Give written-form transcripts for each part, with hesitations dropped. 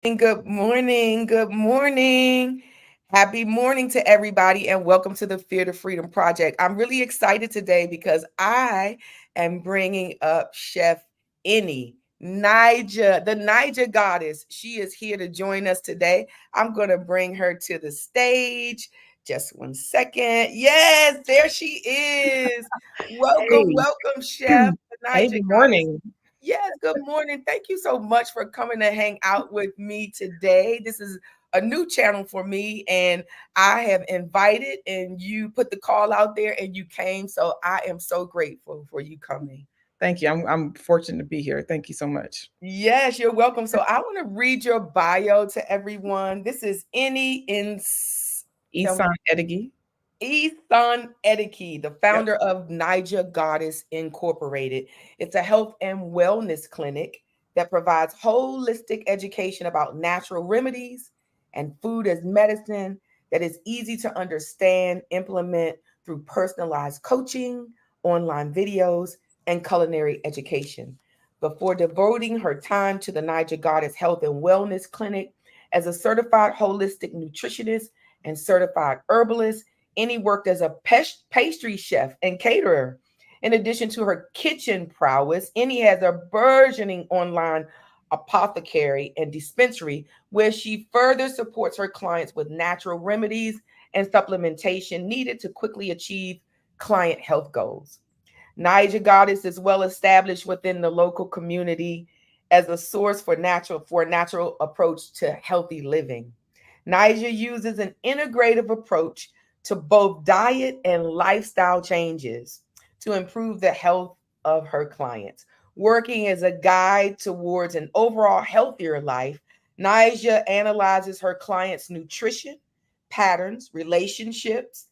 Good morning. Good morning. Happy morning to everybody, and welcome to the Fear to Freedom Project. I'm really excited today because I am bringing up Chef Inie, the Naija goddess. She is here to join us today. I'm going to bring her to the stage. Just one second. Yes, there she is. Welcome, Hey, welcome, Chef, the hey, Naija good goddess. morning. Yes, good morning. Thank you so much for coming to hang out with me today. This is a new channel for me, and I have invited, and you put the call out there, and you came. So I am so grateful for you coming. Thank you. I'm fortunate to be here. Thank you so much. Yes, you're welcome. So I want to read your bio to everyone. This is tell me. Isan Edigi. Ethan Edeke, the Yep. founder of Naija Goddess Incorporated. It's a health and wellness clinic that provides holistic education about natural remedies and food as medicine that is easy to understand, implement through personalized coaching, online videos, and culinary education. Before devoting her time to the Naija Goddess Health and Wellness Clinic as a certified holistic nutritionist and certified herbalist, Annie worked as a pastry chef and caterer. In addition to her kitchen prowess, Annie has a burgeoning online apothecary and dispensary where she further supports her clients with natural remedies and supplementation needed to quickly achieve client health goals. Naija Goddess is well established within the local community as a source for a natural approach to healthy living. Naija uses an integrative approach to both diet and lifestyle changes to improve the health of her clients. Working as a guide towards an overall healthier life, Naija analyzes her clients' nutrition, patterns, relationships,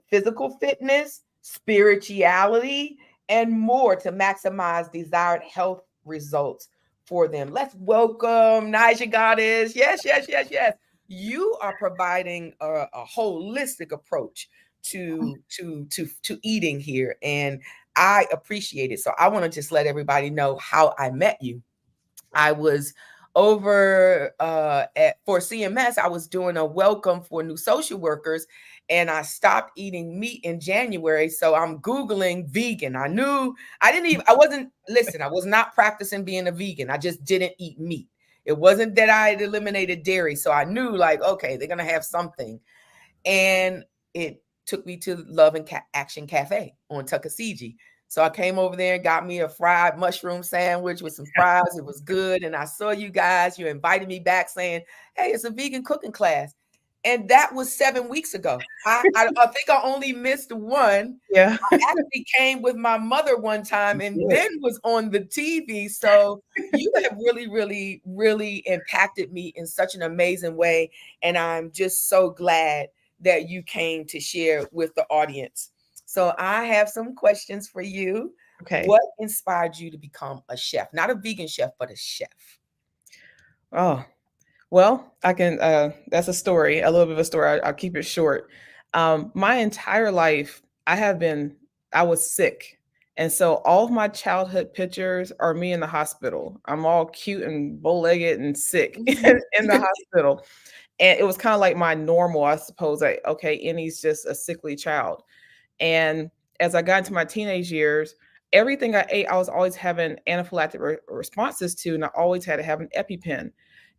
physical fitness, spirituality, and more to maximize desired health results for them. Let's welcome Naija Goddess. Yes, yes, yes, yes. You are providing a holistic approach to eating here, and I appreciate it. So I want to just let everybody know how I met you. I was over at for CMS. I was doing a welcome for new social workers, and I stopped eating meat in January. So I'm googling vegan. I knew I didn't even. I wasn't listen. I was not practicing being a vegan. I just didn't eat meat. It wasn't that I had eliminated dairy. So I knew like, okay, they're gonna have something, and it took me to Love and Action Cafe on Tuckasegee. So I came over there and got me a fried mushroom sandwich with some fries. It was good. And I saw you guys. You invited me back saying, hey, it's a vegan cooking class. And that was 7 weeks ago. I think I only missed one. Yeah. I actually came with my mother one time and Good. then was on the TV. So you have really, really, really impacted me in such an amazing way. And I'm just so glad that you came to share with the audience. So I have some questions for you. Okay. What inspired you to become a chef? Not a vegan chef, but a chef. Oh, well, I can. That's a story, a little bit of a story. I'll keep it short. My entire life, I was sick. And so all of my childhood pictures are me in the hospital. I'm all cute and bow-legged and sick in the hospital. And it was kind of like my normal, I suppose. Like, okay, Annie's just a sickly child. And as I got into my teenage years, everything I ate, I was always having anaphylactic responses to, and I always had to have an EpiPen.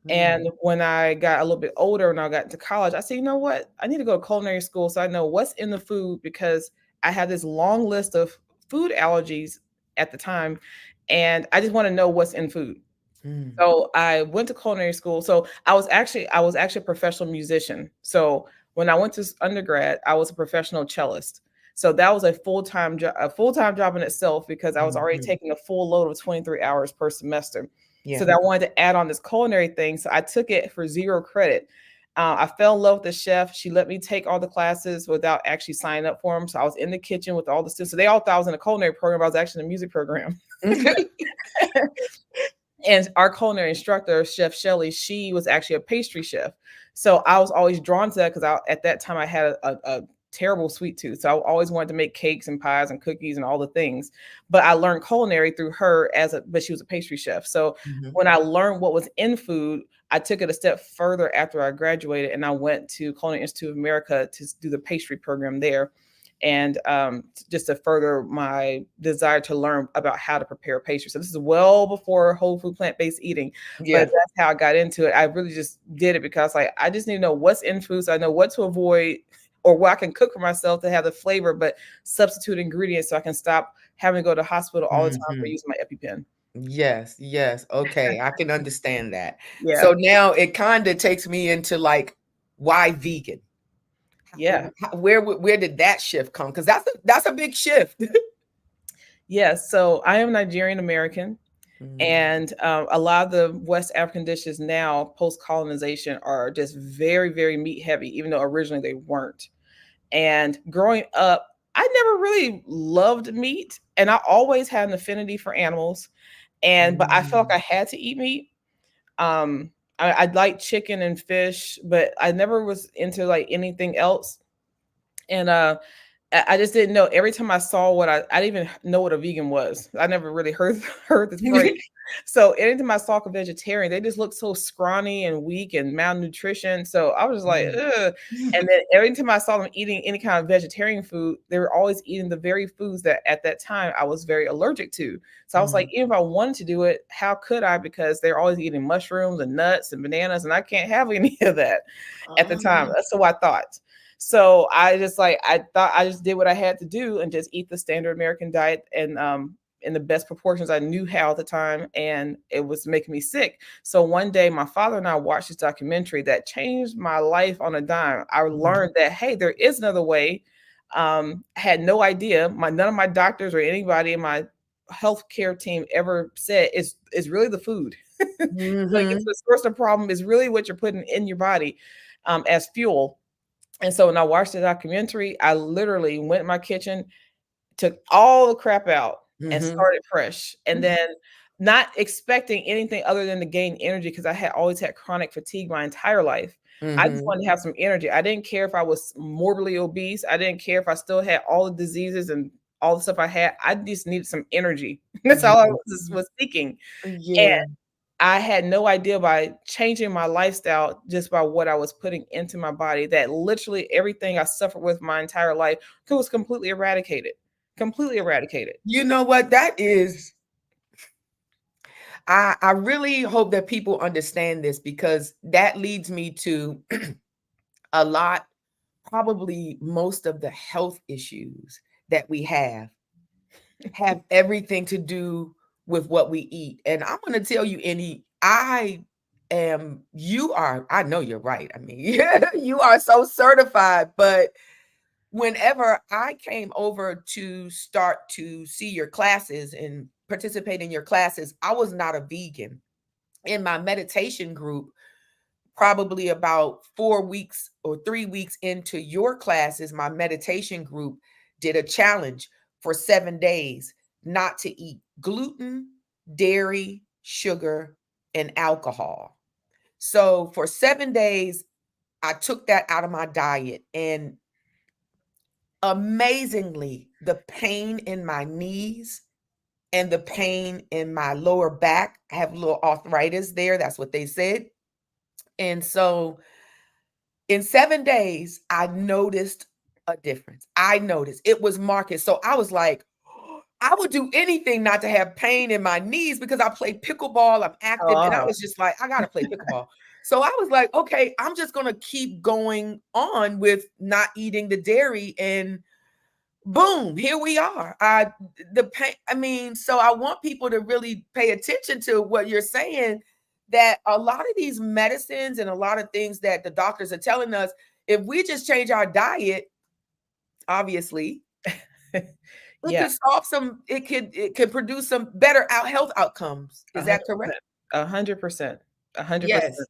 Mm, And when I got a little bit older and I got into college, I said, you know what? I need to go to culinary school so I know what's in the food because I had this long list of food allergies at the time. And I just want to know what's in food. mm, So I went to culinary school. So I was actually a professional musician. So when I went to undergrad, I was a professional cellist. So that was a full time job in itself because I was already mhm. taking a full load of 23 hours per semester. So Yeah. that I wanted to add on this culinary thing. So I took it for zero credit. I fell in love with the chef. She let me take all the classes without actually signing up for them. So I was in the kitchen with all the students. So they all thought I was in a culinary program. But I was actually in a music program. And our culinary instructor, Chef Shelley, she was actually a pastry chef. So I was always drawn to that because at that time I had a terrible sweet tooth. So I always wanted to make cakes and pies and cookies and all the things. But I learned culinary through her but she was a pastry chef. So Mhm. when I learned what was in food, I took it a step further after I graduated, and I went to Culinary Institute of America to do the pastry program there, and just to further my desire to learn about how to prepare pastry. So this is well before whole food plant-based eating, but Yeah. that's how I got into it. I really just did it because like I just need to know what's in food, so I know what to avoid or what I can cook for myself to have the flavor, but substitute ingredients so I can stop having to go to the hospital all the time for Mhm. using my EpiPen. Yes, yes. Okay, I can understand that. Yeah, So now it kind of takes me into like why vegan? yeah. Where did that shift come? Because that's a big shift. Yeah, so I am Nigerian American, Mm, and a lot of the West African dishes now, post colonization, are just very, very meat heavy, even though originally they weren't. And growing up, I never really loved meat, and I always had an affinity for animals. And but I felt mm, like I had to eat meat. Um, I like chicken and fish, but I never was into like anything else. And I just didn't know. Every time I saw I didn't even know what a vegan was. I never really heard heard this phrase. So anytime I saw a vegetarian, they just looked so scrawny and weak and malnutrition. So I was just like, mm. ugh. And then every time I saw them eating any kind of vegetarian food, they were always eating the very foods that at that time I was very allergic to. So I was like, Mm. even if I wanted to do it, how could I? Because they're always eating mushrooms and nuts and bananas, and I can't have any of that at the time. Oh. That's so I thought. So I just like I thought I just did what I had to do and just eat the standard American diet and in the best proportions I knew how at the time, and it was making me sick. So one day my father and I watched this documentary that changed my life on a dime. I Mhm. learned that hey, there is another way. I had no idea. None of my doctors or anybody in my healthcare team ever said it's really the food. Like it's Mhm. the source of the problem is really what you're putting in your body as fuel. And so when I watched the documentary, I literally went in my kitchen, took all the crap out and Mhm. started fresh. And then not expecting anything other than to gain energy because I had always had chronic fatigue my entire life. I just Mhm. wanted to have some energy. I didn't care if I was morbidly obese. I didn't care if I still had all the diseases and all the stuff I had. I just needed some energy. That's all I Mhm. was seeking. Yeah. I had no idea by changing my lifestyle just by what I was putting into my body that literally everything I suffered with my entire life was completely eradicated. Completely eradicated. You know what? That is I really hope that people understand this because that leads me to a lot, probably most of the health issues that we have everything to do with what we eat. And I'm going to tell you, Annie, I know you're right. I mean, you are so certified. But whenever I came over to start to see your classes and participate in your classes, I was not a vegan. In my meditation group, probably about 4 weeks or 3 weeks into your classes, my meditation group did a challenge for 7 days not to eat gluten, dairy, sugar, and alcohol. So for 7 days, I took that out of my diet. And amazingly, the pain in my knees and the pain in my lower back, I have a little arthritis there. That's what they said. And so in 7 days, I noticed a difference. I noticed it was marked. So I was like, I would do anything not to have pain in my knees because I play pickleball. I'm active. And I Oh, was just like, I got to play pickleball. So I was like, okay, I'm just going to keep going on with not eating the dairy. And boom, here we are. The pain, I mean, so I want people to really pay attention to what you're saying, that a lot of these medicines and a lot of things that the doctors are telling us, if we just change our diet, obviously, it yeah, could solve some, it could produce some better health outcomes. a Is hundred that correct? percent, 100%, 100%. Yes.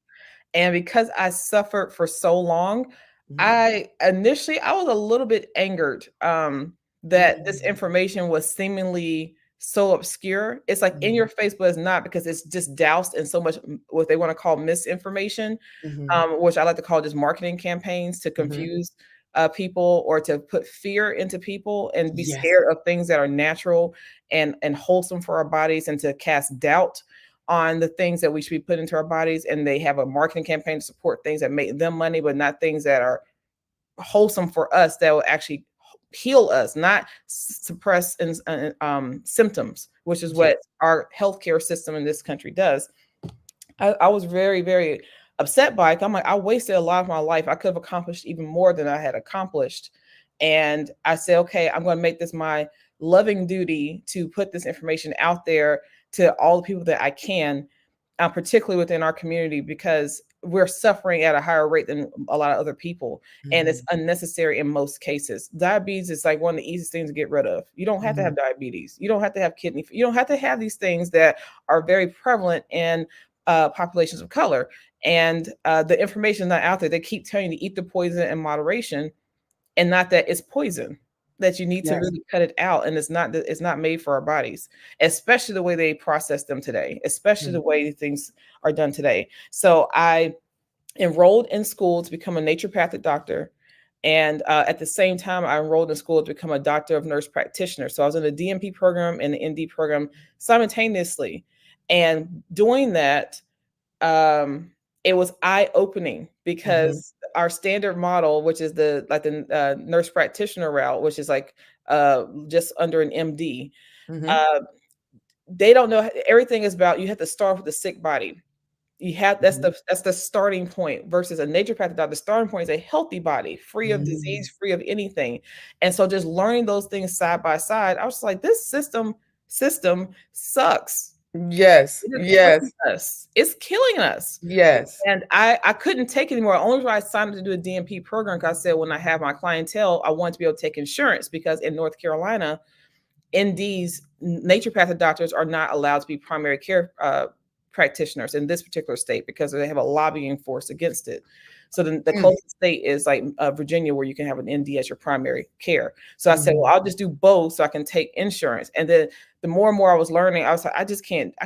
And because I suffered for so long, Mhm. I was a little bit angered that this Mm, information was seemingly so obscure. It's like in mhm, your face, but it's not because it's just doused in so much what they want to call misinformation, mhm, which I like to call just marketing campaigns to mhm. confuse people or to put fear into people and be Yes. scared of things that are natural and wholesome for our bodies and to cast doubt on the things that we should be putting into our bodies, and they have a marketing campaign to support things that make them money, but not things that are wholesome for us, that will actually heal us, not suppress symptoms, which is what Yes. our healthcare system in this country does. I was very, very upset by it. I'm like, I wasted a lot of my life. I could have accomplished even more than I had accomplished. And I said, okay, I'm going to make this my loving duty to put this information out there to all the people that I can, particularly within our community, because we're suffering at a higher rate than a lot of other people. And it's Hmm. unnecessary in most cases. Diabetes is like one of the easiest things to get rid of. You don't have to Hmm. have diabetes. You don't have to have kidney. You don't have to have these things that are very prevalent in populations of color. And the information not out there. They keep telling you to eat the poison in moderation, and not that it's poison, that you need to Yes. really cut it out. And it's not made for our bodies, especially the way they process them today, especially the way things are done today. So I enrolled in school to become a naturopathic doctor. And at the same time, I enrolled in school to become a doctor of nurse practitioner. So I was in the DNP program and the ND program simultaneously. And doing that, it was eye-opening, Hmm. because our standard model, which is the nurse practitioner route, which is like just under an MD, Hmm. uh, they don't know. Everything is about, you have to start with the sick body. You have Hmm. that's the starting point, versus a naturopathic doctor. The starting point is a healthy body, free of Hmm. disease, free of anything. And so just learning those things side by side, I was like, this system sucks. Yes. It is Yes. hurting us. It's killing us. Yes. And I couldn't take it anymore. The only reason I signed up to do a DMP program, because I said when I have my clientele, I want to be able to take insurance, because in North Carolina, NDs, naturopathic doctors, are not allowed to be primary care practitioners in this particular state, because they have a lobbying force against it. So the closest state is like Virginia, where you can have an ND as your primary care. So I said, Mm-hmm. well, I'll just do both so I can take insurance. And then the more and more I was learning, I was like, I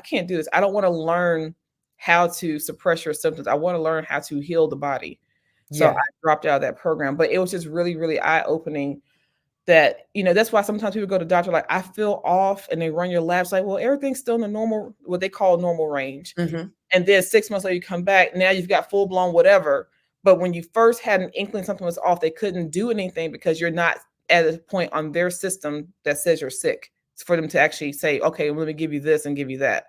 can't do this. I don't want to learn how to suppress your symptoms. I want to learn how to heal the body. So I Yeah. dropped out of that program. But it was just really, really eye opening, that, that's why sometimes people go to doctor like, I feel off, and they run your labs like, well, everything's still in the normal, what they call normal range. Mm-hmm. And then 6 months later you come back, now you've got full blown whatever. But when you first had an inkling something was off, they couldn't do anything, because you're not at a point on their system that says you're sick. It's for them to actually say, okay, let me give you this and give you that.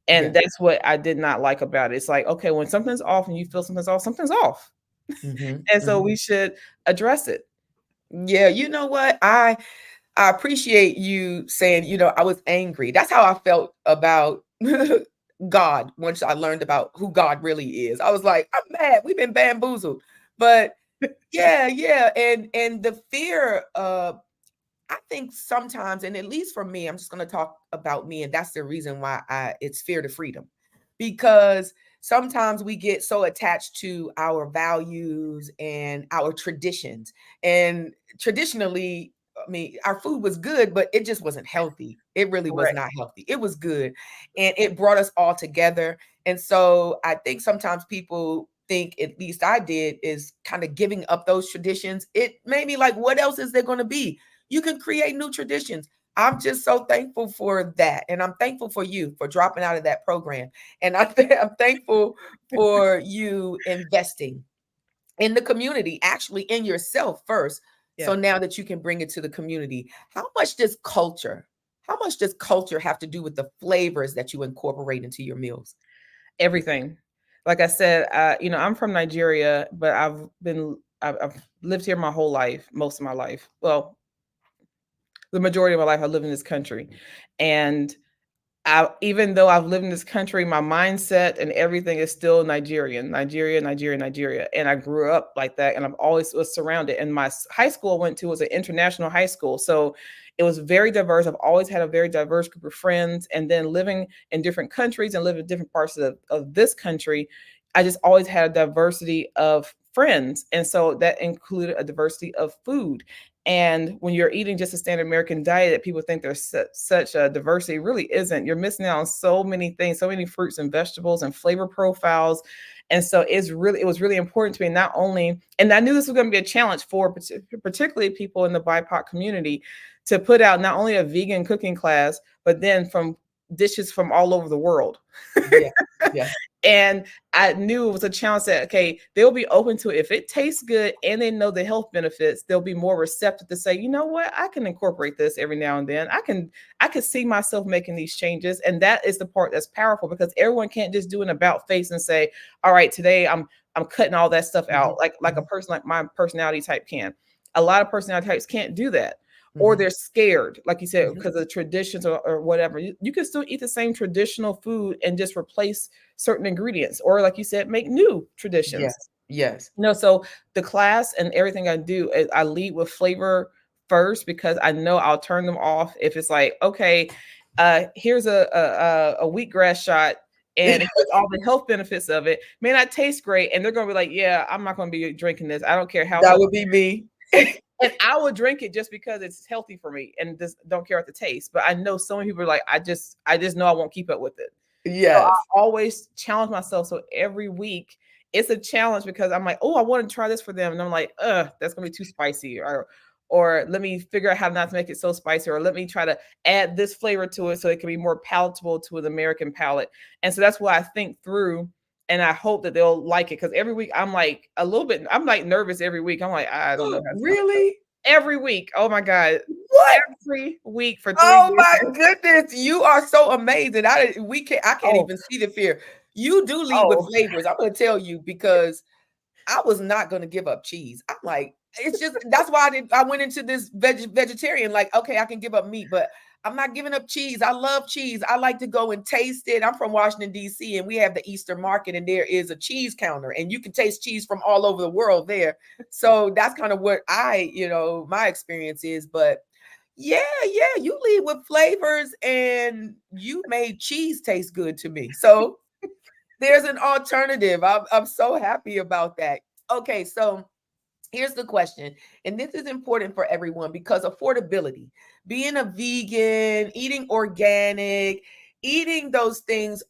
And Yeah. that's what I did not like about it. It's like, okay, when something's off and you feel something's off, something's off. Mm-hmm. And so Mm-hmm. we should address it. Yeah. You know what? I appreciate you saying, I was angry. That's how I felt about God once I learned about who God really is. I was like, I'm mad. We've been bamboozled. But yeah, yeah. And the fear, I think sometimes, and at least for me, I'm just going to talk about me, and that's the reason why it's fear to freedom, because sometimes we get so attached to our values and our traditions, and traditionally, I mean, our food was good, but it just wasn't healthy. It really was Correct. not healthy. It was good, and it brought us all together. And so I think sometimes people think, at least I did, is kind of giving up those traditions. It made me like, what else is there going to be? You can create new traditions. I'm just so thankful for that. And I'm thankful for you for dropping out of that program. And I'm thankful for you investing in the community, actually in yourself first. So Yeah. now that you can bring it to the community, how much does culture have to do with the flavors that you incorporate into your meals? Everything. Like I said, I'm from Nigeria, but I've lived here my whole life, most of my life. Well, the majority of my life I live in this country. And even though I've lived in this country, my mindset and everything is still Nigerian, Nigeria, Nigeria, Nigeria. And I grew up like that, and I've always was surrounded. And my high school I went to was an international high school. So it was very diverse. I've always had a very diverse group of friends. And then living in different countries and living in different parts of this country, I just always had a diversity of friends. And so that included a diversity of food. And when you're eating just a standard American diet, that people think there's such a diversity, really isn't. You're missing out on so many things, so many fruits and vegetables and flavor profiles. And so it was really important to me, not only, and I knew this was going to be a challenge for particularly people in the BIPOC community, to put out not only a vegan cooking class, but then from dishes from all over the world. Yeah. Yeah. And I knew it was a challenge that, okay, they'll be open to it. If it tastes good and they know the health benefits, they'll be more receptive to say, you know what, I can incorporate this every now and then. I can see myself making these changes. And that is the part that's powerful, because everyone can't just do an about face and say, all right, today I'm cutting all that stuff out, Mhm, like a mhm, person like my personality type can. A lot of personality types can't do that. Or mhm, they're scared, like you said, mhm. because of traditions or whatever. You can still eat the same traditional food and just replace certain ingredients, or like you said, make new traditions. Yes. Yes. So the class and everything I do is I lead with flavor first, because I know I'll turn them off if it's like, okay, here's a wheatgrass shot, and here's all the health benefits of it. May not taste great, and they're gonna be like, yeah, I'm not gonna be drinking this. I don't care how That healthy. would be me. And I will drink it just because it's healthy for me and just don't care about the taste. But I know so many people are like, I just know I won't keep up with it. So Yes. I always challenge myself. So every week it's a challenge, because I'm like, oh, I want to try this for them. And I'm like, that's gonna be too spicy. Or let me figure out how not to make it so spicy, or let me try to add this flavor to it so it can be more palatable to an American palate. And so that's what I think through. And I hope that they'll like it, because every week I'm like a little bit, I'm like nervous every week. I'm like, I don't know how it's gonna Really? every week. Oh my God. What? Every week for 3 Oh years. my goodness, you are so amazing. I can't Oh, even see the fear. You do lead with oh, flavors. I'm gonna tell you because I was not gonna give up cheese. I'm like, it's just that's why I went into this vegetarian, like, okay, I can give up meat, but I'm not giving up cheese. I love cheese. I like to go and taste it. I'm from Washington, D.C., and we have the Easter market, and there is a cheese counter, and you can taste cheese from all over the world there. So that's kind of what my experience is. But yeah, yeah, you lead with flavors and you made cheese taste good to me. So there's an alternative. I'm so happy about that. Okay, so here's the question, and this is important for everyone because affordability, being a vegan, eating organic, eating those things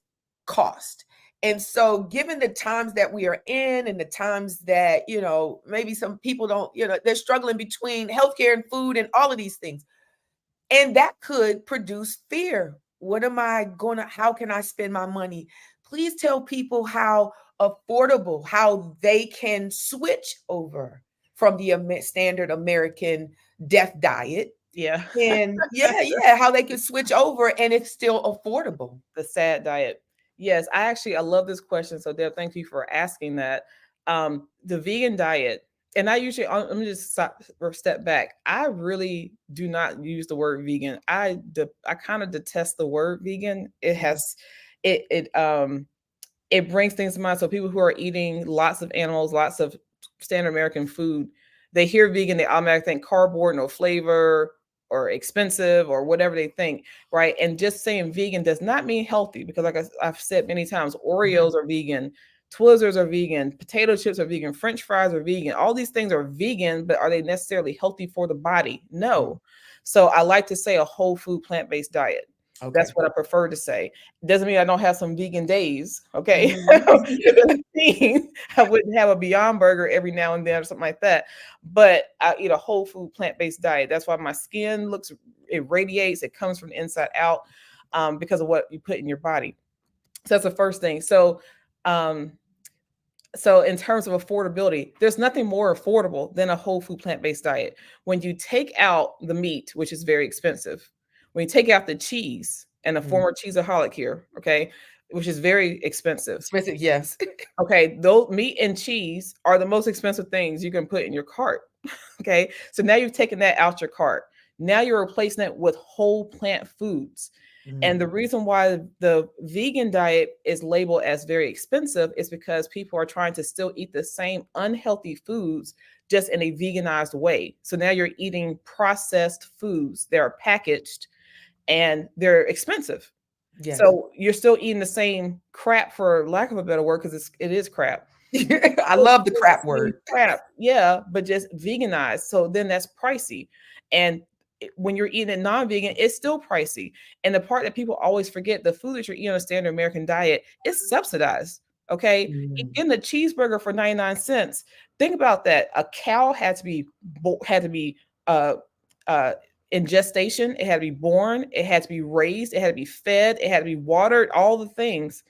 cost. And so, given the times that we are in and the times that, maybe some people don't, they're struggling between healthcare and food and all of these things, and that could produce fear. What am I going to, how can I spend my money? Please tell people how affordable, how they can switch over from the standard American death diet. yeah. And yeah, yeah, how they can switch over and it's still affordable. The sad diet. Yes, I love this question. So Deb, thank you for asking that. The vegan diet, and I usually let me just step back. I really do not use the word vegan. I kind of detest the word vegan. It Mhm, has it brings things to mind. So people who are eating lots of animals, lots of standard American food, they hear vegan, they automatically think cardboard, no flavor, or expensive, or whatever they think, right? And just saying vegan does not mean healthy, because like I've said many times, mhm. Oreos are vegan, Twizzlers are vegan, potato chips are vegan, French fries are vegan. All these things are vegan, but are they necessarily healthy for the body? Mm, No. So I like to say a whole food plant-based diet. That's okay. what I prefer to say. Doesn't mean I don't have some vegan days. Okay. Mhm. It doesn't mean I wouldn't have a Beyond Burger every now and then or something like that. But I eat a whole food plant-based diet. That's why my skin it radiates, it comes from the inside out, because of what you put in your body. So that's the first thing. Um, so in terms of affordability, there's nothing more affordable than a whole food plant-based diet. When you take out the meat, which is very expensive, when you take out the cheese, and a Mm. former cheeseaholic here, okay, which is very expensive. Expensive, yes. Okay, those meat and cheese are the most expensive things you can put in your cart. Okay, so now you've taken that out your cart. Now you're replacing it with whole plant foods. And Mm, the reason why the vegan diet is labeled as very expensive is because people are trying to still eat the same unhealthy foods, just in a veganized way. So now you're eating processed foods that are packaged and they're expensive. yes. So you're still eating the same crap, for lack of a better word, because it is crap. I Still love the eating the crap same word. crap, yeah, but just veganized. So then that's pricey. And when you're eating it non-vegan, it's still pricey. And the part that people always forget, the food that you're eating on a standard American diet is subsidized. Okay. Mm, Getting a cheeseburger for 99 cents. Think about that. A cow had to be uh uh in gestation, it had to be born, it had to be raised, it had to be fed, it had to be watered, all the things.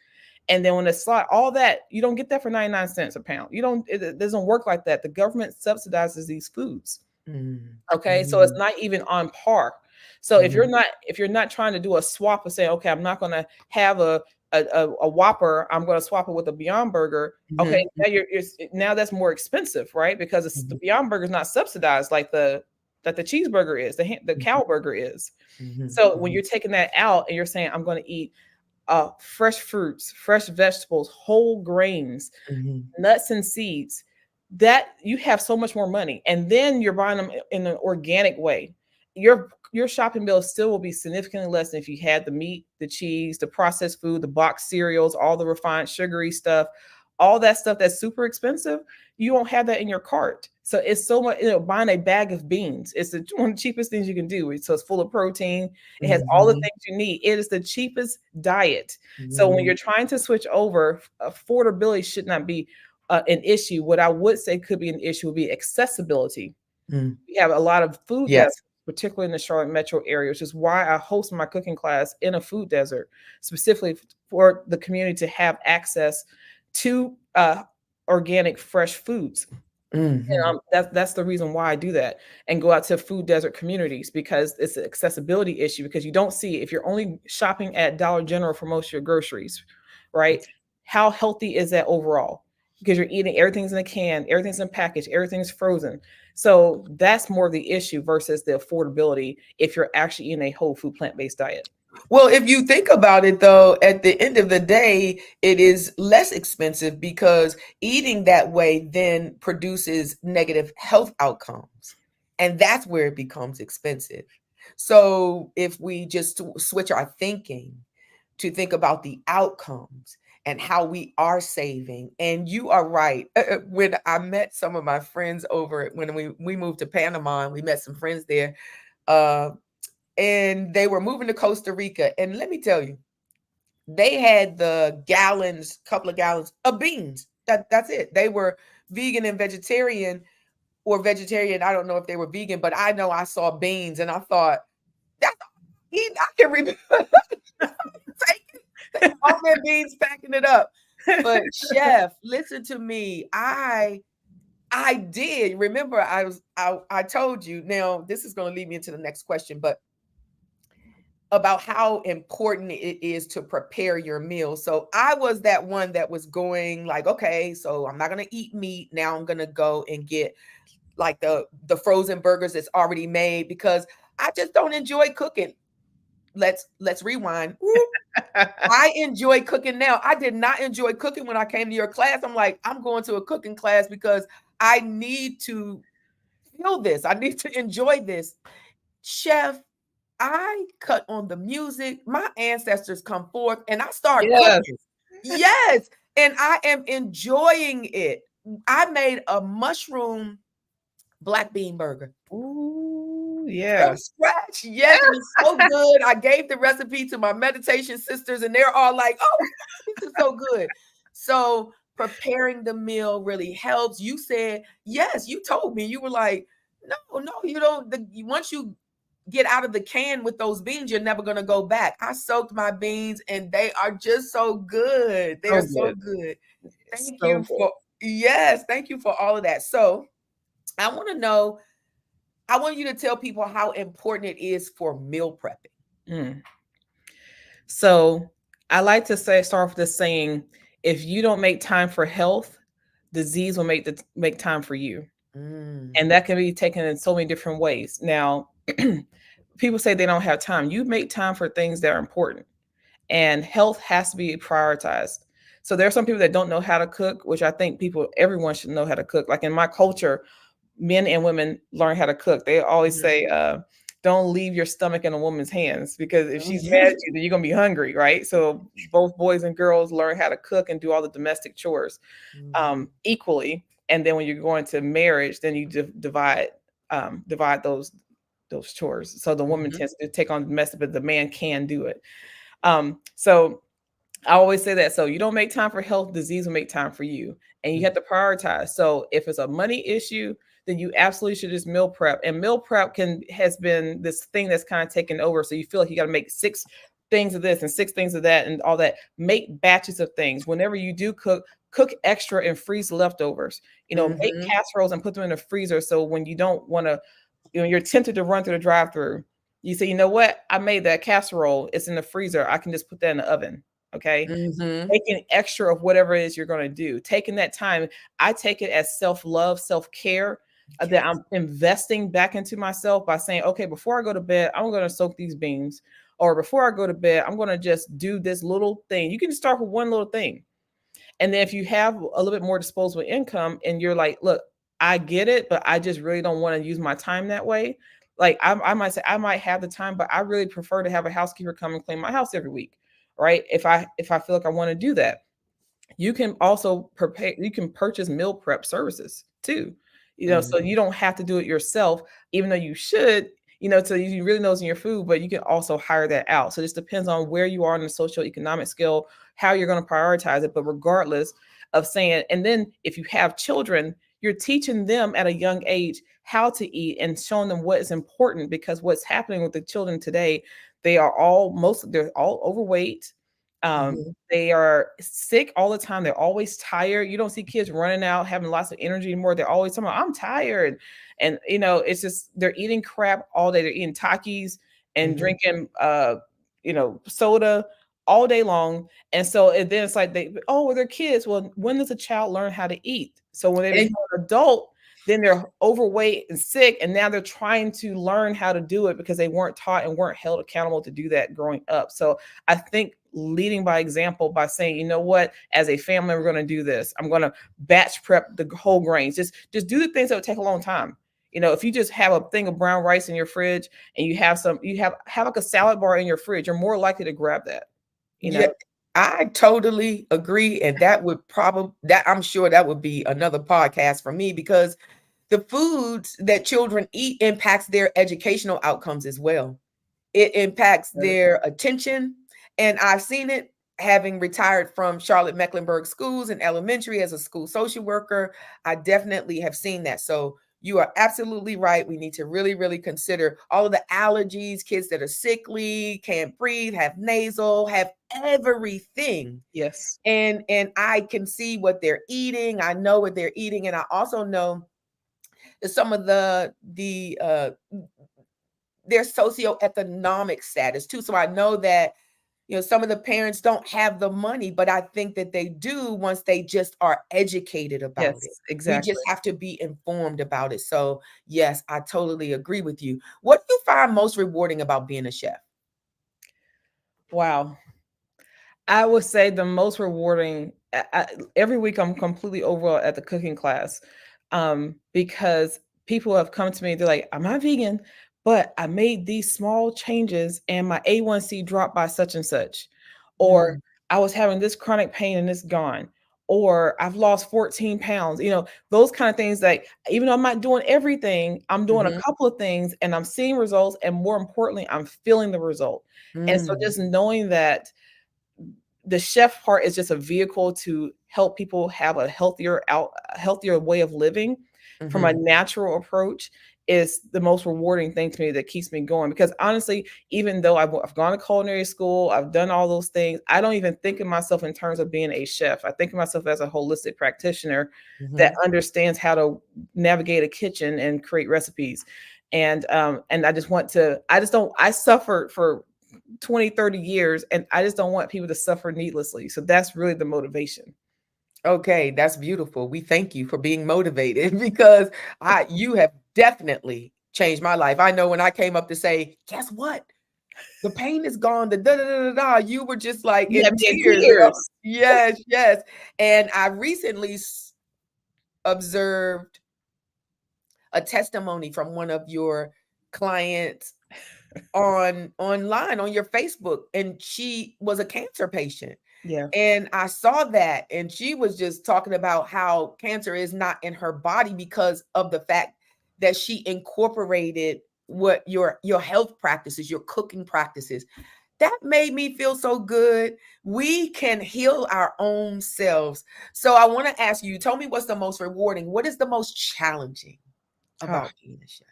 And then when it's slot, all that, you don't get that for 99 cents a pound. You don't, it doesn't work like that. The government subsidizes these foods. Mm, Okay, so it's mm, not even on par. So mm, if you're not trying to do a swap of saying, okay, I'm not going to have a Whopper, I'm going to swap it with a Beyond Burger. Okay, mhm, now now that's more expensive, right? Because the mhm, Beyond Burger is not subsidized like the cheeseburger is, the mhm, cow burger is. mhm, So when mhm, you're taking that out and you're saying, I'm going to eat fresh fruits, fresh vegetables, whole grains, mhm, nuts and seeds, that you have so much more money, and then you're buying them in an organic way. Your shopping bill still will be significantly less than if you had the meat, the cheese, the processed food, the boxed cereals, all the refined sugary stuff, all that stuff that's super expensive. You won't have that in your cart. So it's so much, buying a bag of beans, it's one of the cheapest things you can do. So it's full of protein, it has all the mhm, things you need. It is the cheapest diet. So when mhm, you're trying to switch over, affordability should not be an issue. What I would say could be an issue would be accessibility. mm. We have a lot of food Yes. deserts, particularly in the Charlotte metro area, which is why I host my cooking class in a food desert, specifically for the community to have access to organic, fresh foods. Mhm, That's the reason why I do that and go out to food desert communities, because it's an accessibility issue, because you don't see, if you're only shopping at Dollar General for most of your groceries, right? How healthy is that overall? Because you're eating, everything's in a can, everything's in a package, everything's frozen. So that's more of the issue versus the affordability if you're actually eating a whole food plant-based diet. Well, if you think about it, though, at the end of the day, it is less expensive because eating that way then produces negative health outcomes. And that's where it becomes expensive. So if we just switch our thinking to think about the outcomes and how we are saving. And you are right. When I met some of my friends over when we moved to Panama and we met some friends there, uh, and they were moving to Costa Rica. And let me tell you, they had the gallons, couple of gallons of beans. That's it. They were vegan and vegetarian, or vegetarian. I don't know if they were vegan, but I know I saw beans and I thought, that's I can remember taking all their beans, packing it up. But chef, listen to me. I did remember I told you. Now this is going to lead me into the next question, but about how important it is to prepare your meal. So I was that one that was going like, okay, so I'm not going to eat meat. Now I'm going to go and get like the frozen burgers that's already made because I just don't enjoy cooking. Let's rewind. I enjoy cooking now. I did not enjoy cooking when I came to your class. I'm like, I'm going to a cooking class because I need to feel this. I need to enjoy this. Chef, I cut on the music. My ancestors come forth and I start Yes. cooking. Yes. And I am enjoying it. I made a mushroom black bean burger Ooh, from yeah. scratch. Yes, it was so good. I gave the recipe to my meditation sisters, and they're all like, "Oh my God, this is so good." So preparing the meal really helps. You said yes. You told me you were like, "No, no, you don't." Once you get out of the can with those beans, you're never gonna go back. I soaked my beans, and they are just so good. They So are so good. good. It's Thank so you good. for yes. Thank you for all of that. So I want to know I want you to tell people how important it is for meal prepping. Mm. So I like to start with this saying, if you don't make time for health, disease will make time for you. Mm, And that can be taken in so many different ways. Now, people say they don't have time. You make time for things that are important, and health has to be prioritized. So there are some people that don't know how to cook, which I think everyone should know how to cook. Like in my culture, men and women learn how to cook. They always mhm. say, don't leave your stomach in a woman's hands, because if she's mad Mhm, at you, then you're gonna be hungry, right? So both boys and girls learn how to cook and do all the domestic chores mhm, equally. And then when you're going to marriage, then you divide those chores. So the woman mhm, tends to take on the domestic, but the man can do it. So I always say that. So you don't make time for health, disease will make time for you. And you have to prioritize. So if it's a money issue, then you absolutely should just meal prep. And meal prep has been this thing that's kind of taken over. So you feel like you got to make 6 things of this and 6 things of that and all that. Make batches of things. Whenever you do cook, cook extra and freeze leftovers. Make Mm-hmm. casseroles and put them in the freezer. So when you don't want to, you're tempted to run through the drive-through, you say, you know what? I made that casserole. It's in the freezer. I can just put that in the oven. Okay. Mm-hmm. Making extra of whatever it is you're going to do. Taking that time. I take it as self-love, self-care, that Yes. I'm investing back into myself by saying, okay, before I go to bed, I'm going to soak these beans. Or before I go to bed, I'm going to just do this little thing. You can start with one little thing. And then if you have a little bit more disposable income and you're like, look, I get it, but I just really don't want to use my time that way. Like I might say I might have the time, but I really prefer to have a housekeeper come and clean my house every week. Right. If I feel like I want to do that, you can also prepare, you can purchase meal prep services too, so Mm-hmm. you don't have to do it yourself, even though you should, so you really knows in your food, but you can also hire that out. So this depends on where you are on the social economic scale, how you're going to prioritize it. But regardless of saying, and then if you have children, you're teaching them at a young age how to eat and showing them what is important, because what's happening with the children today, they're all overweight. Mm-hmm. They are sick all the time. They're always tired. You don't see kids running out having lots of energy anymore. They're always talking about, I'm tired. And it's just they're eating crap all day. They're eating Takis and Mm-hmm. drinking soda all day long. And so then it's like well, they're kids. Well, when does a child learn how to eat? So when they become an adult, then they're overweight and sick, and now they're trying to learn how to do it because they weren't taught and weren't held accountable to do that growing up. So I think leading by example, by saying, you know what, as a family, we're going to do this. I'm going to batch prep the whole grains. Just do the things that would take a long time. If you just have a thing of brown rice in your fridge and you have like a salad bar in your fridge, you're more likely to grab that. You Yeah, know. I totally agree. And that would probably that I'm sure that would be another podcast for me, because the foods that children eat impacts their educational outcomes as well. It impacts their attention. And I've seen it, having retired from Charlotte Mecklenburg schools in elementary as a school social worker. I definitely have seen that. So you are absolutely right. We need to really, really consider all of the allergies, kids that are sickly, can't breathe, have nasal, have everything. Yes. And I can see what they're eating. I know what they're eating. And I also know that some of the their socioeconomic status too. So I know that some of the parents don't have the money, but I think that they do once they just are educated about it. Yes. We just Exactly. have to be informed about it. So yes, I totally agree with you. What do you find most rewarding about being a chef? Wow. I would say the most rewarding, every week I'm completely over at the cooking class, because people have come to me, they're like, I'm not vegan, but I made these small changes and my A1C dropped by such and such. Or Mm, I was having this chronic pain and it's gone. Or I've lost 14 pounds, those kind of things. Like, even though I'm not doing everything, I'm doing a mhm, couple of things and I'm seeing results. And more importantly, I'm feeling the result. And so mm, just knowing that the chef part is just a vehicle to help people have a healthier way of living from a mhm, natural approach is the most rewarding thing to me, that keeps me going. Because honestly, even though I've gone to culinary school, I've done all those things, I don't even think of myself in terms of being a chef. I think of myself as a holistic practitioner that mhm. understands how to navigate a kitchen and create recipes. And I suffered for 20, 30 years, and I just don't want people to suffer needlessly. So that's really the motivation. Okay, that's beautiful. We thank you for being motivated because you have definitely changed my life. I know when I came up to say, guess what? The pain is gone. The da da da da da. You were just like You have in me in tears, girl. tears. Yes, yes. And I recently observed a testimony from one of your clients online on your Facebook, and she was a cancer patient. Yeah. And I saw that, and she was just talking about how cancer is not in her body because of the fact that she incorporated what your health practices, your cooking practices. That made me feel so good. We can heal our own selves. So I want to ask you, tell me what's the most rewarding? What is the most challenging? Ah, about being a chef?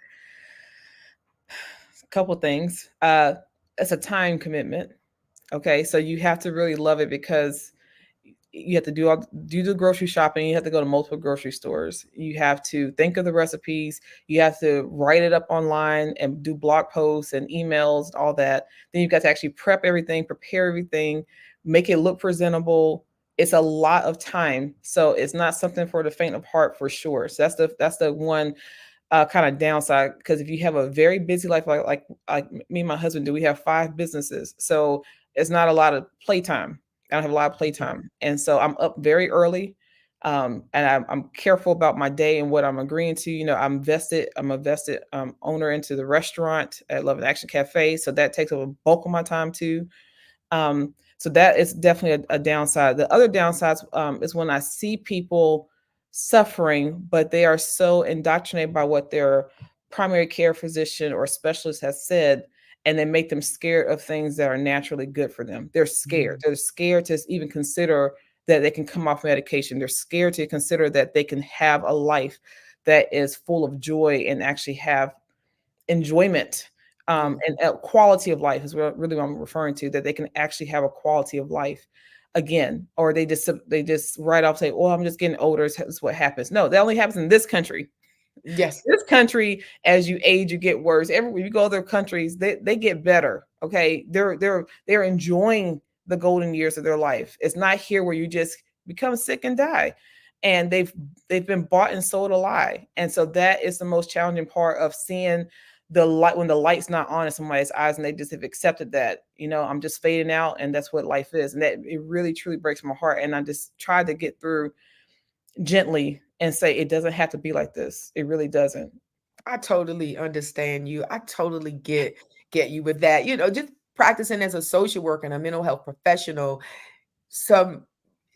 a couple things. It's a time commitment. Okay, so you have to really love it because you have to do the grocery shopping. You have to go to multiple grocery stores. You have to think of the recipes. You have to write it up online and do blog posts and emails, all that. Then you've got to actually prep everything, prepare everything, make it look presentable. It's a lot of time, so it's not something for the faint of heart for sure. So that's the one kind of downside, because if you have a very busy life like me and my husband do, we have 5 businesses, so it's not a lot of playtime. I don't have a lot of Yeah. playtime, and so I'm up very early, and I'm careful about my day and what I'm agreeing to. I'm a vested owner into the restaurant at Love and Action Cafe, so that takes up a bulk of my time too. So that is definitely a downside. The other downsides is when I see people suffering, but they are so indoctrinated by what their primary care physician or specialist has said, and they make them scared of things that are naturally good for them. They're scared. Mm. They're scared to even consider that they can come off medication. They're scared to consider that they can have a life that is full of joy and actually have enjoyment, Yeah. and quality of life is really what I'm referring to, that they can actually have a quality of life again. Or they just right off say, "Oh, I'm just getting older. It's what happens." No, that only happens in this country. Yes. This country, as you age, you get worse. Everywhere you go, other countries, they get better. Okay, they're enjoying the golden years of their life. It's not here where you just become sick and die. And they've been bought and sold a lie. And so that is the most challenging part of seeing the light when the light's not on in somebody's eyes, and they just have accepted that, I'm just fading out, and that's what life is. And that it really truly breaks my heart. And I just try to get through gently and say it doesn't have to be like this. It really doesn't. I totally understand you. I totally get you with that. Just practicing as a social worker and a mental health professional, some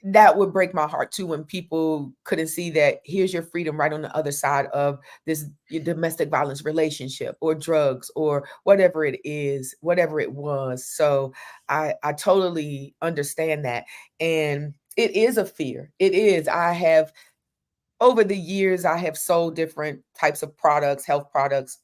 that would break my heart too when people couldn't see that here's your freedom right on the other side of this domestic violence relationship or drugs or whatever it is, whatever it was. So I totally understand that. And it is a fear. It is. I have over the years I have sold different types of products, health products,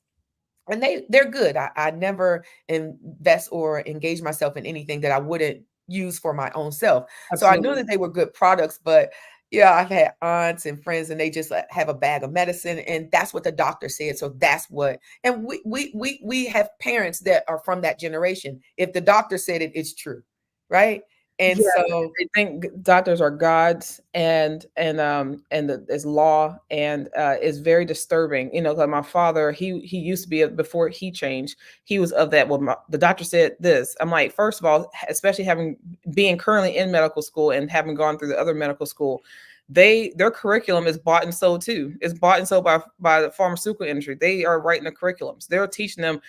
and they're good. I never invest or engage myself in anything that I wouldn't use for my own self. So I knew Absolutely. that they were good products, but yeah, I've had aunts and friends and they just have a bag of medicine and that's what the doctor said. So that's what, and we have parents that are from that generation. If the doctor said it, it's true. Right. And Yeah, so they think doctors are gods, and is law, and it's very disturbing. Like my father, he used to be before he changed. He was of that. Well, the doctor said this. I'm like, first of all, especially having being currently in medical school and having gone through the other medical school, their curriculum is bought and sold too. It's bought and sold by the pharmaceutical industry. They are writing the curriculums. They're teaching them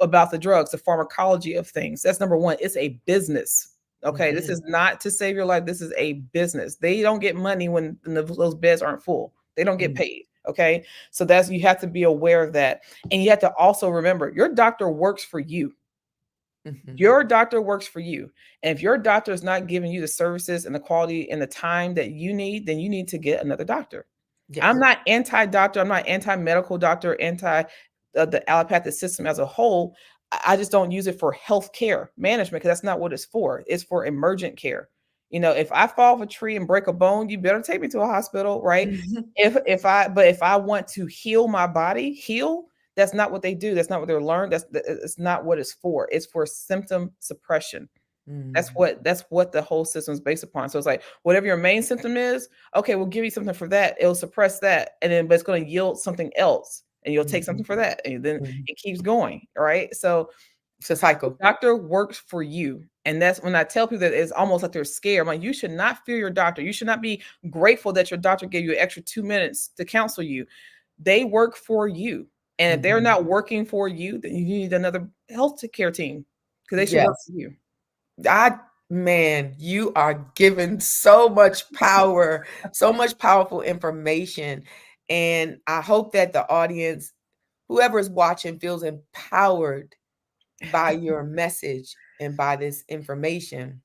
about the drugs, the pharmacology of things. That's number one. It's a business. Okay, this mhm, is not to save your life. This is a business. They don't get money when those beds aren't full. They don't get mm, paid. Okay, so you have to be aware of that, and you have to also remember your doctor works for you. mhm, Your doctor works for you. And if your doctor is not giving you the services and the quality and the time that you need, then you need to get another doctor. I'm yes. not anti-doctor. I'm not anti-medical doctor, anti the allopathic system as a whole. I just don't use it for healthcare management, because that's not what it's for. It's for emergent care. If I fall off a tree and break a bone, you better take me to a hospital, right? Mhm, If I want to heal my body, heal, that's not what they do. That's not what they're learned. It's not what it's for. It's for symptom suppression. That's mm, what that's what the whole system is based upon. So it's like whatever your main symptom is, okay, we'll give you something for that. It'll suppress that, and then but it's going to yield something else, and you'll take mhm, something for that, and then mhm. it keeps going. All right. So It's a the cycle. doctor works for you. And that's when I tell people that it's almost like they're scared. I'm like, you should not fear your doctor. You should not be grateful that your doctor gave you an extra 2 minutes to counsel you. They work for you. And if they're Mhm. not working for you, then you need another health care team, because they should work Yes. for you. I Man, you are given so much power, so much powerful information. And I hope that the audience, whoever is watching, feels empowered by your message and by this information.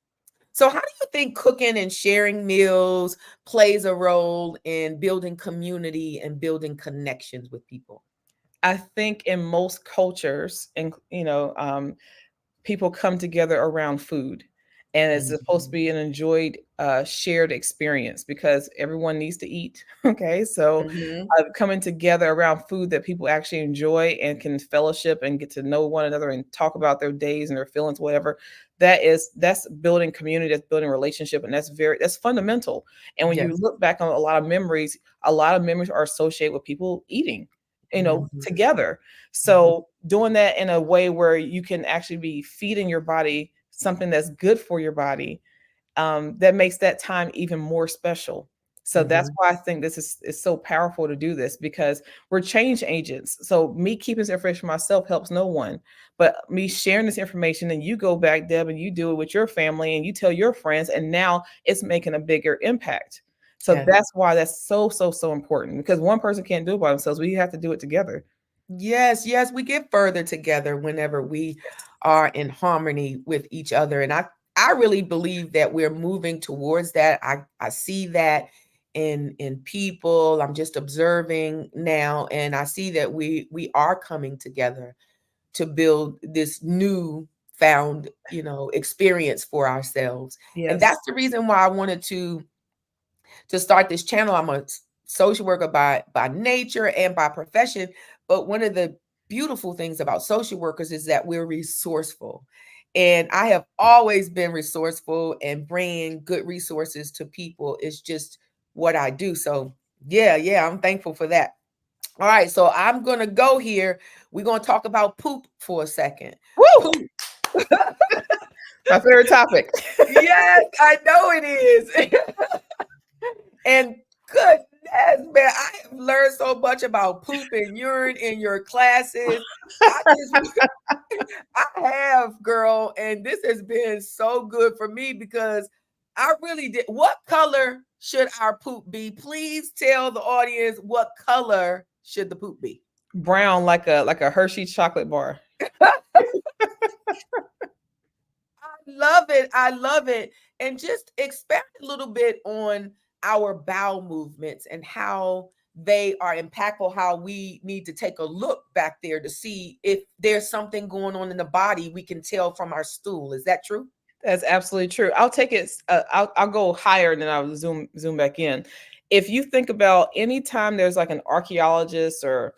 So, how do you think cooking and sharing meals plays a role in building community and building connections with people? I think in most cultures, and people come together around food, and it's supposed to Mhm. be an enjoyed shared experience because everyone needs to eat. Okay, so Mhm. coming together around food that people actually enjoy and can fellowship and get to know one another and talk about their days and their feelings, whatever, that's building community, that's building relationship, and that's fundamental. And when you Yes. look back on a lot of memories are associated with people eating, Mhm. together. Mhm. So doing that in a way where you can actually be feeding your body something that's good for your body, that makes that time even more special. So that's Mhm. why I think this is so powerful to do this, because we're change agents. So me keeping this information for myself helps no one, but me sharing this information, and you go back, Deb, and you do it with your family and you tell your friends, and now it's making a bigger impact. So Yes. that's why that's so, so, so important, because one person can't do it by themselves. We have to do it together. Yes, yes, we get further together whenever we Yes. are in harmony with each other. And I really believe that we're moving towards that. I see that in people. I'm just observing now, and I see that we are coming together to build this new found, experience for ourselves. And Yes. that's the reason why I wanted to start this channel. I'm a social worker by nature and by profession, but one of the beautiful things about social workers is that we're resourceful. And I have always been resourceful, and bringing good resources to people is just what I do. So, yeah, yeah, I'm thankful for that. All right, so I'm going to go here. We're going to talk about poop for a second. Woo! Poop. My favorite topic. Yes, I know it is. And goodness, man, I have learned so much about poop and urine in your classes. I just, I have, girl, and this has been so good for me because I really did. What color should our poop be? Please tell the audience, what color should the poop be? Brown, like a Hershey chocolate bar. I love it. I love it. And just expand a little bit on our bowel movements and how they are impactful, how we need to take a look back there to see if there's something going on in the body we can tell from our stool. Is that true? That's absolutely true. I'll take it. I'll go higher, and then I'll zoom back in. If you think about any time there's like an archaeologist or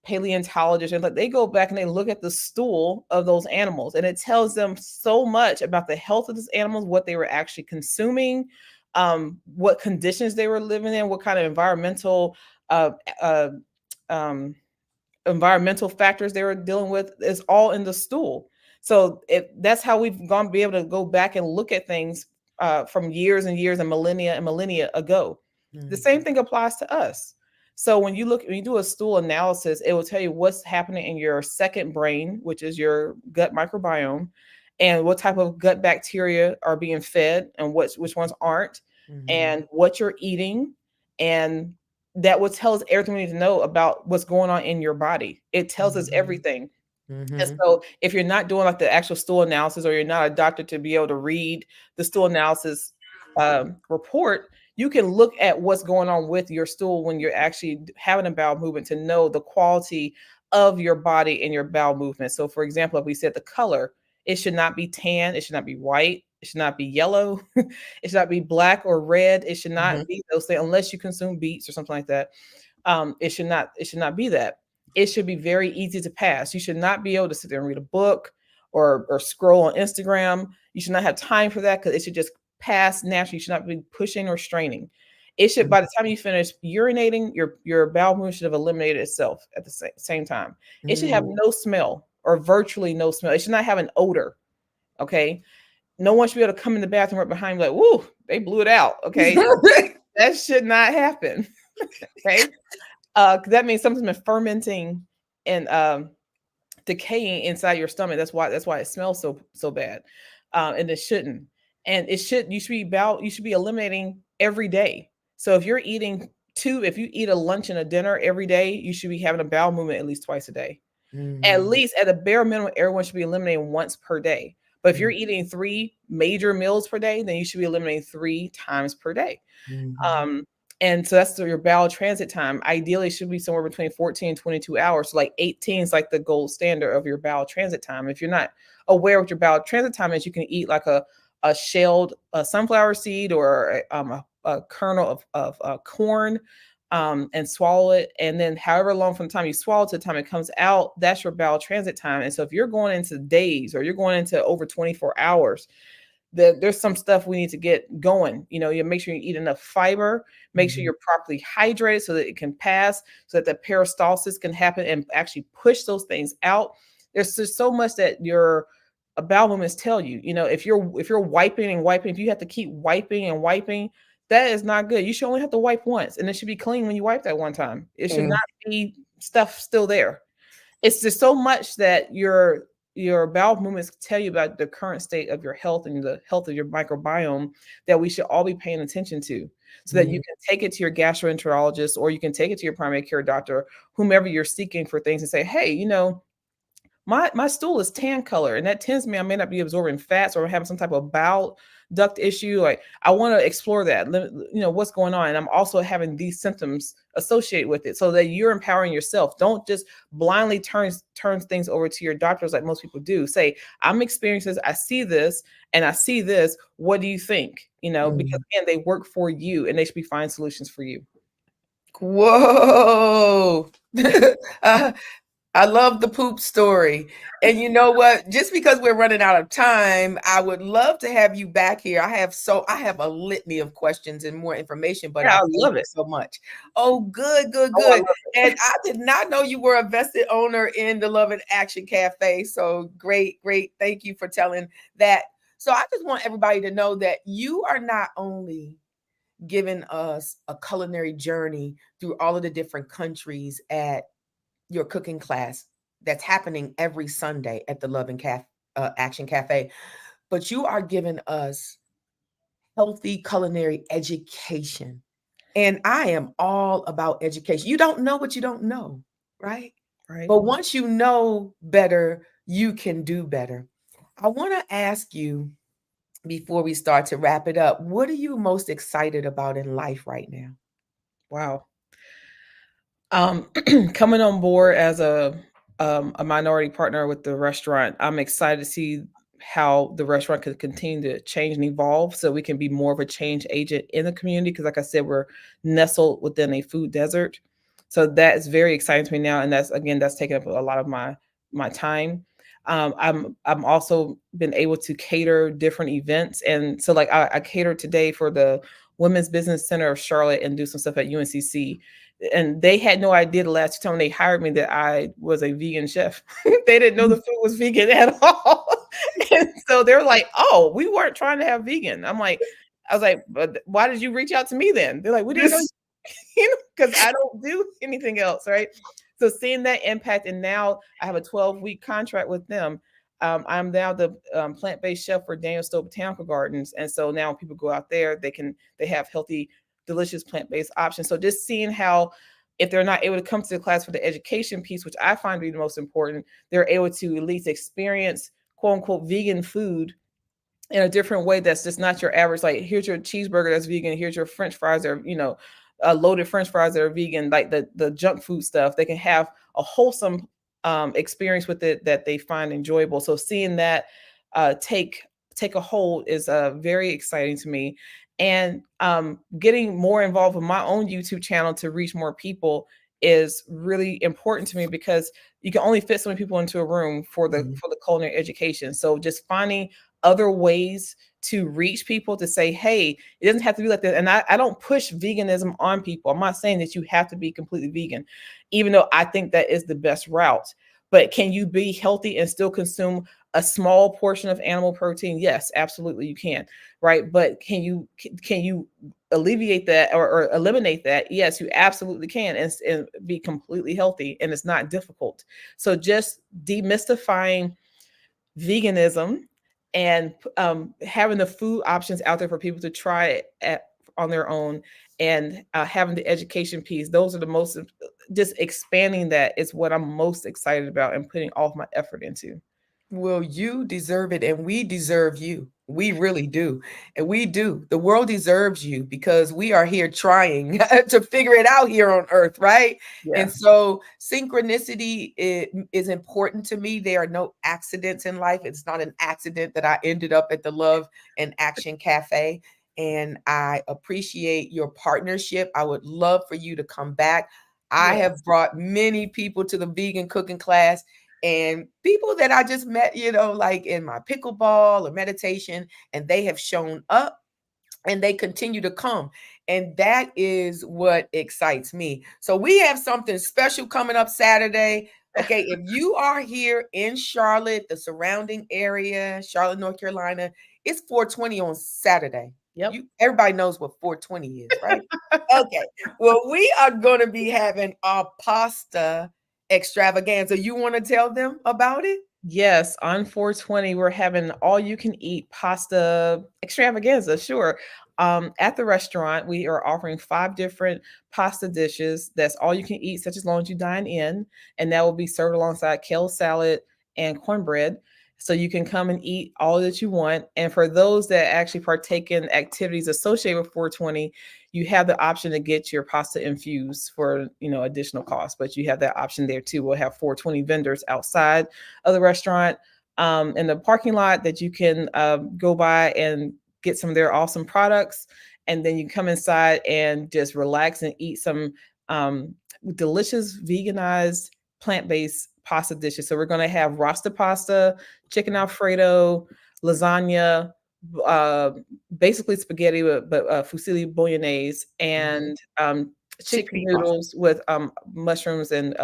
paleontologists, and like they go back and they look at the stool of those animals, and it tells them so much about the health of these animals, what they were actually consuming, what conditions they were living in, what kind of uh, uh, um, environmental factors they were dealing with, is all in the stool. So that's how we've gone be able to go back and look at things from years and years and millennia ago. The same Mhm. thing applies to us. So when you do a stool analysis, it will tell you what's happening in your second brain, which is your gut microbiome, and what type of gut bacteria are being fed and which ones aren't, Mhm. and what you're eating, and that will tell us everything we need to know about what's going on in your body. It tells us Mhm. everything. And Mhm. so if you're not doing like the actual stool analysis, or you're not a doctor to be able to read the stool analysis report, you can look at what's going on with your stool when you're actually having a bowel movement to know the quality of your body and your bowel movement. So for example, if we said the color, it should not be tan, it should not be white, it should not be yellow, it should not be black or red. It should not Mhm. be those things unless you consume beets or something like that. It should not be that. It should be very easy to pass. You should not be able to sit there and read a book or scroll on Instagram. You should not have time for that, because it should just pass naturally. You should not be pushing or straining. It should, Mhm. by the time you finish urinating, your bowel movement should have eliminated itself at the same time. It should have Mhm. no smell, or virtually no smell. It should not have an odor. Okay. No one should be able to come in the bathroom right behind you like, whoo, they blew it out. Okay. That should not happen. Okay. 'Cause that means something's been fermenting and decaying inside your stomach. That's why it smells so bad, and it shouldn't. And you should be eliminating every day. So if you eat a lunch and a dinner every day, you should be having a bowel movement at least twice a day. At Mhm. least, at a bare minimum, everyone should be eliminating once per day. But if you're Mhm. eating 3 major meals per day, then you should be eliminating 3 times per day. Mhm. Um, And so that's your bowel transit time. Ideally, should be somewhere between 14 and 22 hours. So like 18 is like the gold standard of your bowel transit time. If you're not aware what your bowel transit time is, you can eat like a shelled sunflower seed or a kernel of corn, and swallow it. And then however long from the time you swallow to the time it comes out, that's your bowel transit time. And so if you're going into days or you're going into over 24 hours, there's some stuff we need to get going. You make sure you eat enough fiber, make sure Mhm. you're properly hydrated so that it can pass, so that the peristalsis can happen and actually push those things out. There's just so much that your bowel movements tell you. If you're wiping and wiping, if you have to keep wiping and wiping, that is not good. You should only have to wipe once, and it should be clean when you wipe that one time. It should not Mm. be stuff still there. It's just so much that your bowel movements tell you about the current state of your health and the health of your microbiome, that we should all be paying attention to, so that you Mm. can take it to your gastroenterologist, or you can take it to your primary care doctor, whomever you're seeking for things, and say, hey, my stool is tan color, and that tends me I may not be absorbing fats or having some type of bowel duct issue. Like, I want to explore that. What's going on, and I'm also having these symptoms associated with it, so that you're empowering yourself. Don't just blindly turn things over to your doctors like most people do. Say, I'm experiencing this, I see this, and I see this. What do you think? Because Mm. again, they work for you, and they should be finding solutions for you. Whoa. I, I love the poop story. And you know what? Just because we're running out of time, I would love to have you back here. I have a litany of questions and more information, but Yeah, I I thank love you it. so much. Oh, good, good, Oh, I good. love And it. I did not know you were a vested owner in the Love and Action Cafe. So great, great. Thank you for telling that. So I just want everybody to know that you are not only giving us a culinary journey through all of the different countries at your cooking class that's happening every Sunday at the Action Cafe, but you are giving us healthy culinary education. And I am all about education. You don't know what you don't know, right? Right. But once you know better, you can do better. I want to ask you before we start to wrap it up, what are you most excited about in life right now? Wow. Um, Coming on board as a minority partner with the restaurant, I'm excited to see how the restaurant can continue to change and evolve, so we can be more of a change agent in the community. Because, like I said, we're nestled within a food desert, so that is very exciting to me now, and that's taking up a lot of my time. I'm also been able to cater different events, and so like I catered today for the Women's Business Center of Charlotte and do some stuff at UNCC, and they had no idea the last time they hired me that I was a vegan chef. They didn't know the food was vegan at all. And so they're like, "Oh, we weren't trying to have vegan." I was like, "But why did you reach out to me then?" They're like, "We didn't know," This because I don't do anything else, right? So seeing that impact, and now I have a 12-week contract with them. I'm now the plant-based chef for Daniel Stowe Botanical Gardens, and so now when people go out there, they have healthy, delicious plant-based options. So just seeing how, if they're not able to come to the class for the education piece, which I find to be the most important, they're able to at least experience quote unquote vegan food in a different way, that's just not your average, like, here's your cheeseburger that's vegan, here's your french fries, or loaded french fries that are vegan, like the junk food stuff. They can have a wholesome experience with it that they find enjoyable. So seeing that take a hold is very exciting to me. And getting more involved with my own YouTube channel to reach more people is really important to me, because you can only fit so many people into a room for the Mhm. culinary education. So just finding other ways to reach people, to say, hey, it doesn't have to be like that. And I don't push veganism on people. I'm not saying that you have to be completely vegan, even though I think that is the best route. But can you be healthy and still consume a small portion of animal protein? Yes, absolutely you can. Right. But can you alleviate that, or eliminate that? Yes, you absolutely can, and be completely healthy. And it's not difficult. So just demystifying veganism, and having the food options out there for people to try it on their own, and having the education piece. Those are the most, just expanding that is what I'm most excited about and putting all of my effort into. Well, you deserve it, and we deserve you. We really do. And we do. The world deserves you because we are here trying to figure it out here on earth, right? Yeah. And so synchronicity is important to me. There are no accidents in life. It's not an accident that I ended up at the Love and Action Cafe. And I appreciate your partnership. I would love for you to come back. I have Yes. brought many people to the vegan cooking class and people that I just met, like in my pickleball or meditation, and they have shown up and they continue to come. And that is what excites me. So we have something special coming up Saturday. Okay, if you are here in Charlotte, the surrounding area, Charlotte, North Carolina, it's 420 on Saturday. Yep. Everybody knows what 420 is, right? Okay. Well, we are going to be having our pasta extravaganza. You want to tell them about it? Yes, on 420, we're having all you can eat pasta extravaganza, sure. At the restaurant, we are offering 5 different pasta dishes. That's all you can eat, such as long as you dine in, and that will be served alongside kale salad and cornbread. So you can come and eat all that you want. And for those that actually partake in activities associated with 420, you have the option to get your pasta infused for additional cost. But you have that option there too. We'll have 420 vendors outside of the restaurant, in the parking lot, that you can go by and get some of their awesome products. And then you come inside and just relax and eat some delicious veganized plant-based pasta dishes. So we're going to have rasta pasta, chicken alfredo, lasagna, uh, basically spaghetti, but fusilli bolognese, Mhm. and chickpea Chickpea pasta. noodles with mushrooms and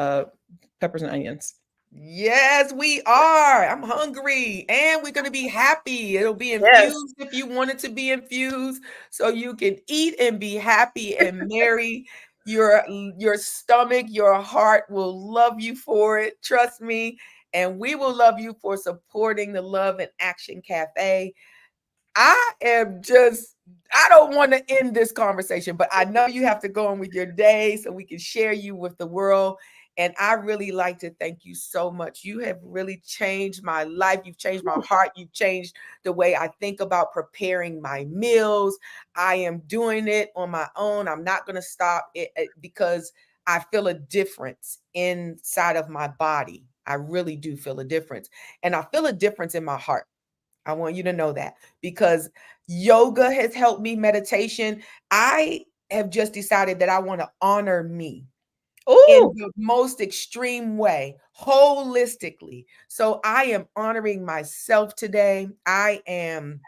peppers and onions. Yes, we are. I'm hungry and we're going to be happy. It'll be Yes. infused if you want it to be infused so you can eat and be happy and merry. Your stomach, your heart will love you for it. Trust me. And we will love you for supporting the Love and Action Cafe. I am just, I don't want to end this conversation, but I know you have to go on with your day so we can share you with the world. And I really like to thank you so much. You have really changed my life. You've changed my heart. You've changed the way I think about preparing my meals. I am doing it on my own. I'm not going to stop it because I feel a difference inside of my body. I really do feel a difference. And I feel a difference in my heart. I want you to know that because yoga has helped me, meditation. I have just decided that I want to honor me in Oh, the most extreme way, holistically. So I am honoring myself today. I am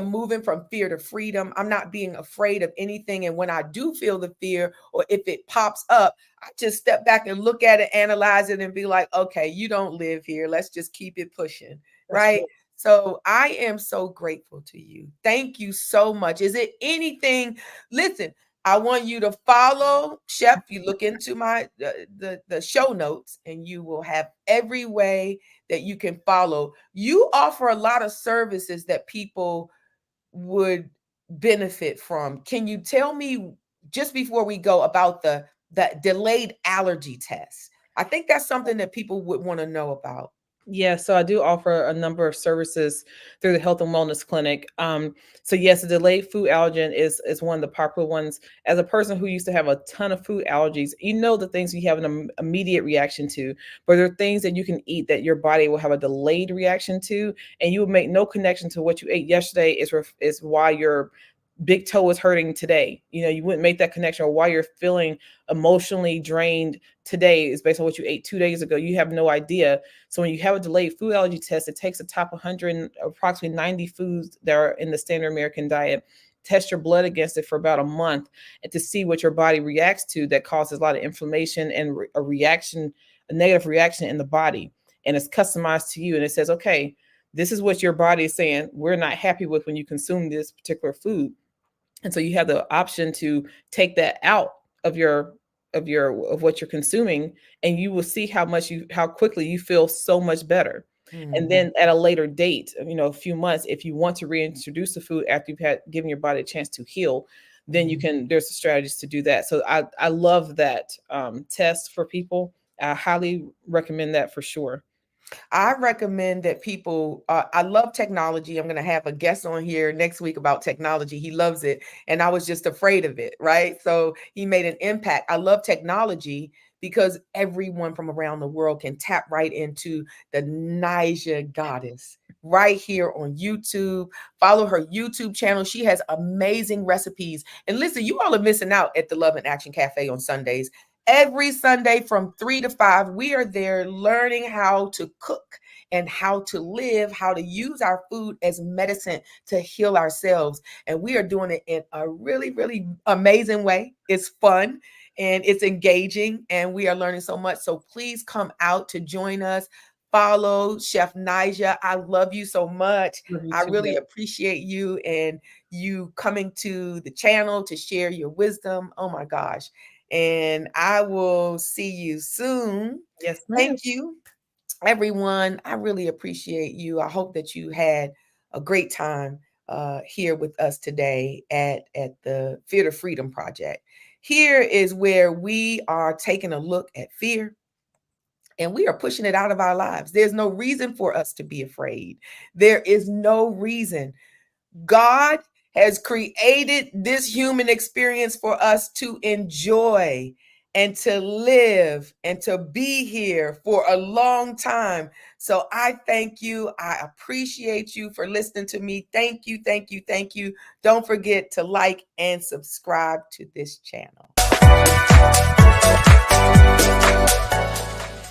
moving from fear to freedom. I'm not being afraid of anything. And when I do feel the fear or if it pops up, I just step back and look at it, analyze it, and be like, okay, you don't live here. Let's just keep it pushing. that's Right. good. So I am so grateful to you. Thank you so much. Is it anything? Listen, I want you to follow Chef. You look into my the show notes, and you will have every way that you can follow. You offer a lot of services that people would benefit from. Can you tell me just before we go about the delayed allergy test? I think that's something that people would want to know about. Yeah, so I do offer a number of services through the Health and Wellness Clinic. So yes, the delayed food allergen is one of the popular ones. As a person who used to have a ton of food allergies, you know the things you have an immediate reaction to, but there are things that you can eat that your body will have a delayed reaction to, and you will make no connection to what you ate yesterday is why your big toe is hurting today. You wouldn't make that connection, or why you're feeling emotionally drained today is based on what you ate 2 days ago. You have no idea. So when you have a delayed food allergy test, it takes the top 100, approximately 90 foods that are in the standard American diet, test your blood against it for about a month, and to see what your body reacts to that causes a lot of inflammation and a negative reaction in the body. And it's customized to you. And it says, okay, this is what your body is saying we're not happy with when you consume this particular food. And so you have the option to take that out of of what you're consuming, and you will see how quickly you feel so much better. And Mhm, then at a later date, a few months, if you want to reintroduce the food after you've had given your body a chance to heal, then you mhm. can there's strategies to do that. So I love that test for people. I highly recommend that for sure. I recommend that people, I love technology. I'm going to have a guest on here next week about technology. He loves it. And I was just afraid of it, right? So he made an impact. I love technology because everyone from around the world can tap right into the Naija goddess right here on YouTube. Follow her YouTube channel. She has amazing recipes. And listen, you all are missing out at the Love and Action Cafe on Sundays. Every Sunday from 3 to 5, we are there learning how to cook and how to live, how to use our food as medicine to heal ourselves. And we are doing it in a really, really amazing way. It's fun and it's engaging, and we are learning so much. So please come out to join us. Follow Chef Naija. I love you so much. Love you I too, really babe. appreciate you and you coming to the channel to share your wisdom. Oh my gosh. And I will see you soon. Yes, ma'am. Thank you, everyone. I really appreciate you. I hope that you had a great time here with us today at the Fear to Freedom Project. Here is where we are taking a look at fear and we are pushing it out of our lives. There's no reason for us to be afraid. There is no reason. God has created this human experience for us to enjoy and to live and to be here for a long time. So I thank you. I appreciate you for listening to me. Thank you, thank you, thank you. Don't forget to like and subscribe to this channel.